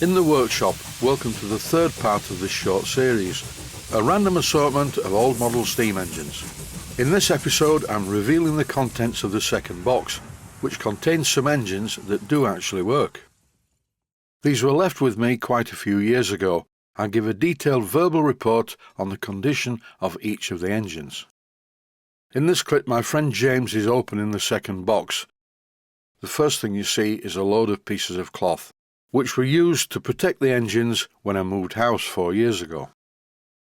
In the workshop, welcome to the third part of this short series, a random assortment of old model steam engines. In this episode I'm revealing the contents of the second box, which contains some engines that do actually work. These were left with me quite a few years ago. I give a detailed verbal report on the condition of each of the engines. In this clip my friend James is opening the second box. The first thing you see is a load of pieces of cloth, which were used to protect the engines when I moved house 4 years ago.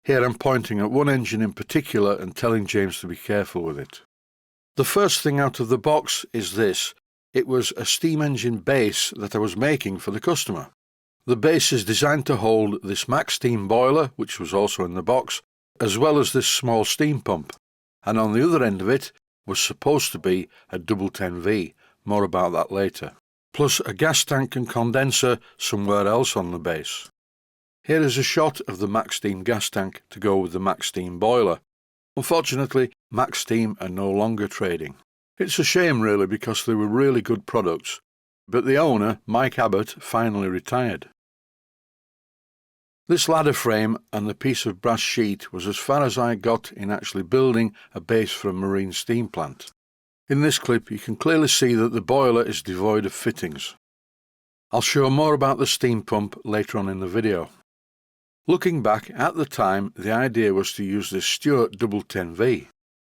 Here I'm pointing at one engine in particular and telling James to be careful with it. The first thing out of the box is this. It was a steam engine base that I was making for the customer. The base is designed to hold this max steam boiler, which was also in the box, as well as this small steam pump, and on the other end of it was supposed to be a double 10V, more about that later, plus a gas tank and condenser somewhere else on the base. Here is a shot of the max steam gas tank to go with the max steam boiler. Unfortunately, Max Steam are no longer trading. It's a shame really, because they were really good products, but the owner, Mike Abbott, finally retired. This ladder frame and the piece of brass sheet was as far as I got in actually building a base for a marine steam plant. In this clip you can clearly see that the boiler is devoid of fittings. I'll show more about the steam pump later on in the video. Looking back, at the time the idea was to use this Stuart double 10V,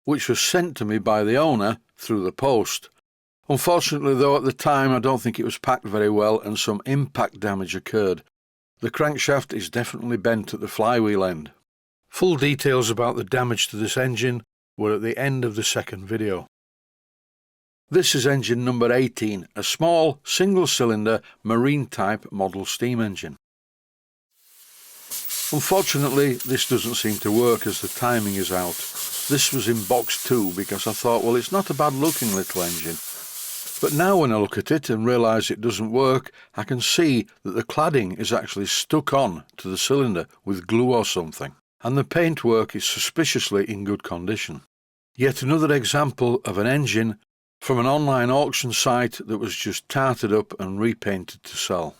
which was sent to me by the owner through the post. Unfortunately though, at the time I don't think it was packed very well and some impact damage occurred. The crankshaft is definitely bent at the flywheel end. Full details about the damage to this engine were at the end of the second video. This is engine number 18, a small single-cylinder marine-type model steam engine. Unfortunately, this doesn't seem to work as the timing is out. This was in box 2 because I thought, well, it's not a bad-looking little engine. But now when I look at it and realise it doesn't work, I can see that the cladding is actually stuck on to the cylinder with glue or something, and the paintwork is suspiciously in good condition. Yet another example of an engine from an online auction site that was just tarted up and repainted to sell.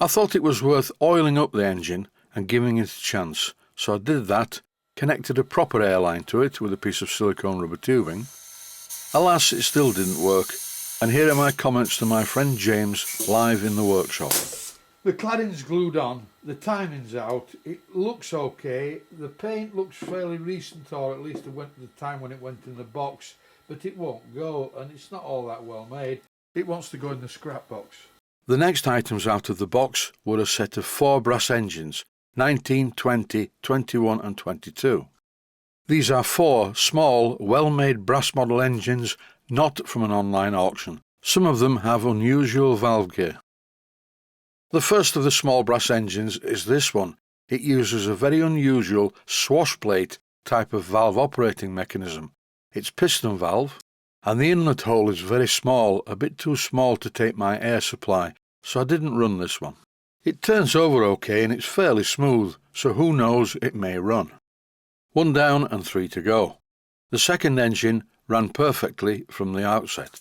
I thought it was worth oiling up the engine and giving it a chance, so I did that, connected a proper airline to it with a piece of silicone rubber tubing. Alas, it still didn't work, and here are my comments to my friend James live in the workshop. The cladding's glued on, the timing's out, it looks okay, the paint looks fairly recent, or at least it went the time when it went in the box, but it won't go, and it's not all that well made. It wants to go in the scrap box. The next items out of the box were a set of 4 brass engines, 19, 20, 21 and 22. These are 4 small, well-made brass model engines, not from an online auction. Some of them have unusual valve gear. The first of the small brass engines is this one. It uses a very unusual swash plate type of valve operating mechanism. It's piston valve, and the inlet hole is very small, a bit too small to take my air supply, so I didn't run this one. It turns over okay and it's fairly smooth, so who knows, it may run. 1 down and 3 to go. The second engine ran perfectly from the outset.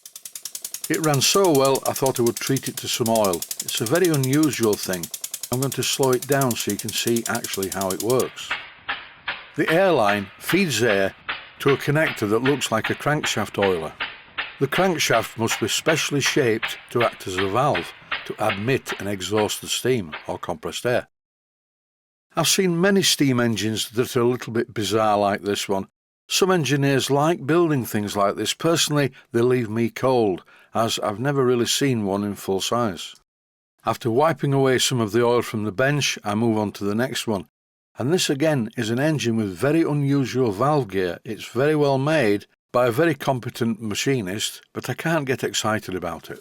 It ran so well I thought I would treat it to some oil. It's a very unusual thing. I'm going to slow it down so you can see actually how it works. The airline feeds air to a connector that looks like a crankshaft oiler. The crankshaft must be specially shaped to act as a valve to admit and exhaust the steam or compressed air. I've seen many steam engines that are a little bit bizarre like this one. Some engineers like building things like this. Personally, they leave me cold, as I've never really seen one in full size. After wiping away some of the oil from the bench, I move on to the next one. And this again is an engine with very unusual valve gear. It's very well made by a very competent machinist, but I can't get excited about it.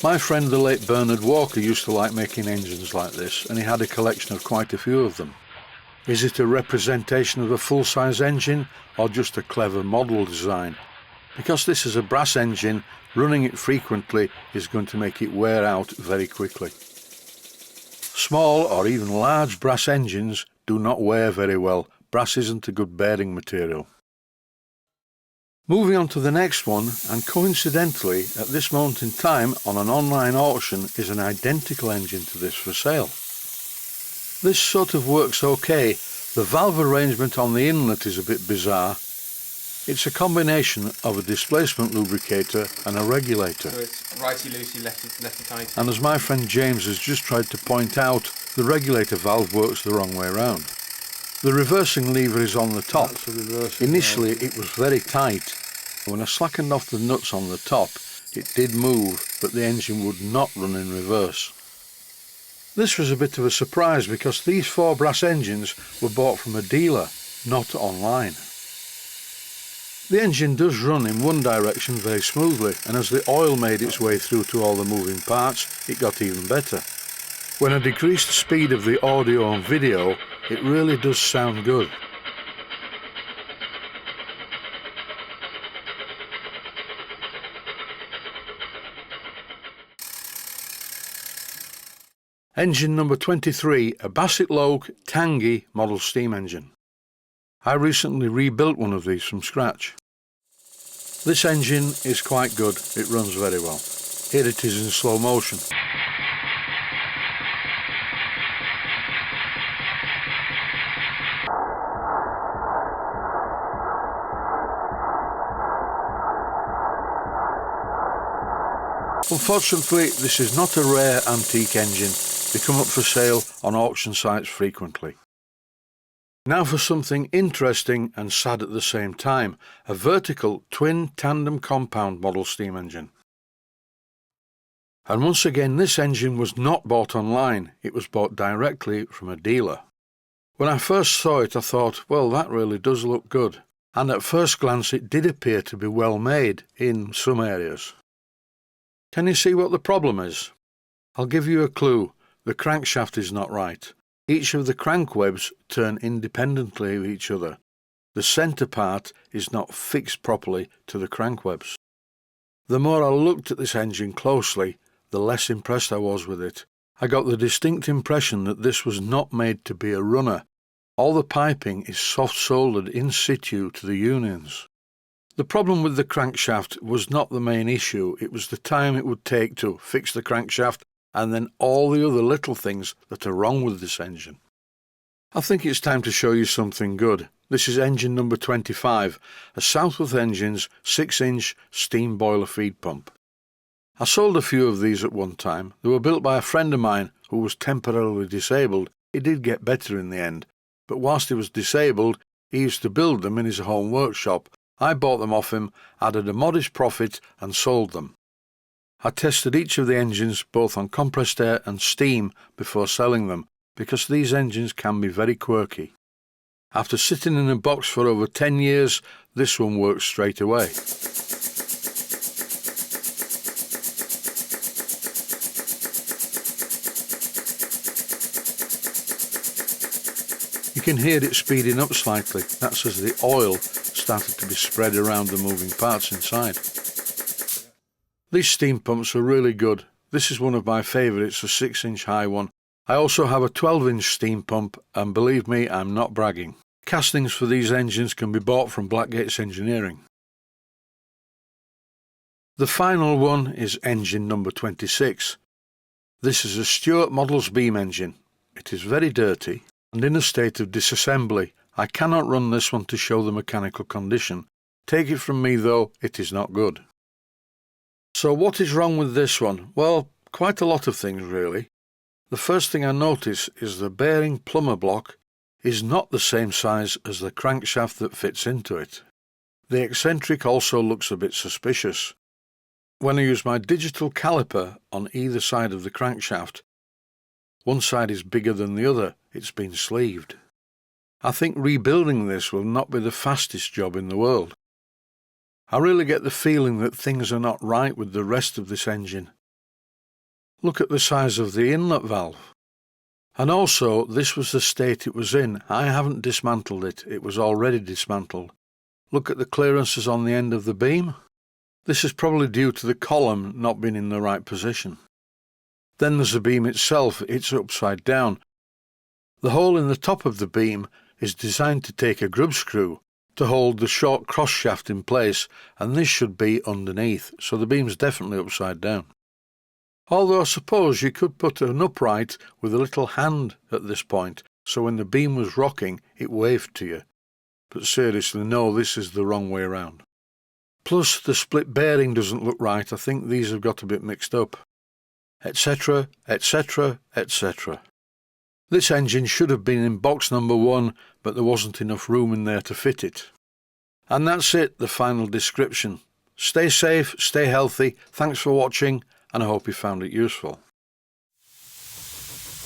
My friend the late Bernard Walker used to like making engines like this, and he had a collection of quite a few of them. Is it a representation of a full-size engine or just a clever model design? Because this is a brass engine, running it frequently is going to make it wear out very quickly. Small or even large brass engines do not wear very well. Brass isn't a good bearing material. Moving on to the next one, and coincidentally at this moment in time on an online auction is an identical engine to this for sale. This sort of works okay. The valve arrangement on the inlet is a bit bizarre. It's a combination of a displacement lubricator and a regulator. So it's righty-loosey, lefty-tighty. And as my friend James has just tried to point out, the regulator valve works the wrong way around. The reversing lever is on the top. Initially it was very tight. When I slackened off the nuts on the top, it did move, but the engine would not run in reverse. This was a bit of a surprise because these 4 brass engines were bought from a dealer, not online. The engine does run in one direction very smoothly, and as the oil made its way through to all the moving parts, it got even better. When I decreased the speed of the audio and video, it really does sound good. Engine number 23, a Bassett-Logue Tangi model steam engine. I recently rebuilt one of these from scratch. This engine is quite good, it runs very well. Here it is in slow motion. Unfortunately, this is not a rare antique engine. They come up for sale on auction sites frequently. Now for something interesting and sad at the same time, a vertical twin tandem compound model steam engine. And once again, this engine was not bought online, it was bought directly from a dealer. When I first saw it I thought, well, that really does look good, and at first glance it did appear to be well made in some areas. Can you see what the problem is? I'll give you a clue. The crankshaft is not right. Each of the crank webs turn independently of each other. The centre part is not fixed properly to the crank webs. The more I looked at this engine closely, the less impressed I was with it. I got the distinct impression that this was not made to be a runner. All the piping is soft soldered in situ to the unions. The problem with the crankshaft was not the main issue, it was the time it would take to fix the crankshaft and then all the other little things that are wrong with this engine. I think it's time to show you something good. This is engine number 25, a Southworth Engines 6-inch steam boiler feed pump. I sold a few of these at one time. They were built by a friend of mine who was temporarily disabled. He did get better in the end, but whilst he was disabled, he used to build them in his home workshop. I bought them off him, added a modest profit and sold them. I tested each of the engines both on compressed air and steam before selling them, because these engines can be very quirky. After sitting in a box for over 10 years, this one works straight away. You can hear it speeding up slightly. That's as the oil started to be spread around the moving parts inside. These steam pumps are really good. This is one of my favourites, a 6-inch high one. I also have a 12-inch steam pump, and believe me, I'm not bragging. Castings for these engines can be bought from Blackgates Engineering. The final one is engine number 26. This is a Stuart Models beam engine. It is very dirty and in a state of disassembly. I cannot run this one to show the mechanical condition. Take it from me though, it is not good. So what is wrong with this one? Well, quite a lot of things really. The first thing I notice is the bearing plumber block is not the same size as the crankshaft that fits into it. The eccentric also looks a bit suspicious. When I use my digital caliper on either side of the crankshaft, one side is bigger than the other. It's been sleeved. I think rebuilding this will not be the fastest job in the world. I really get the feeling that things are not right with the rest of this engine. Look at the size of the inlet valve. And also, this was the state it was in. I haven't dismantled it. It was already dismantled. Look at the clearances on the end of the beam. This is probably due to the column not being in the right position. Then there's the beam itself. It's upside down. The hole in the top of the beam is designed to take a grub screw to hold the short cross shaft in place, and this should be underneath, so the beam's definitely upside down. Although I suppose you could put an upright with a little hand at this point, so when the beam was rocking it waved to you. But seriously, no, this is the wrong way around. Plus the split bearing doesn't look right. I think these have got a bit mixed up. Etc, etc, etc. This engine should have been in box number 1, but there wasn't enough room in there to fit it. And that's it, the final description. Stay safe, stay healthy, thanks for watching, and I hope you found it useful.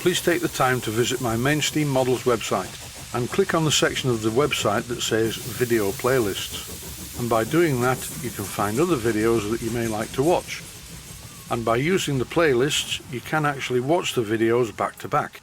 Please take the time to visit my Mainsteam Models website and click on the section of the website that says Video Playlists. And by doing that, you can find other videos that you may like to watch. And by using the playlists, you can actually watch the videos back to back.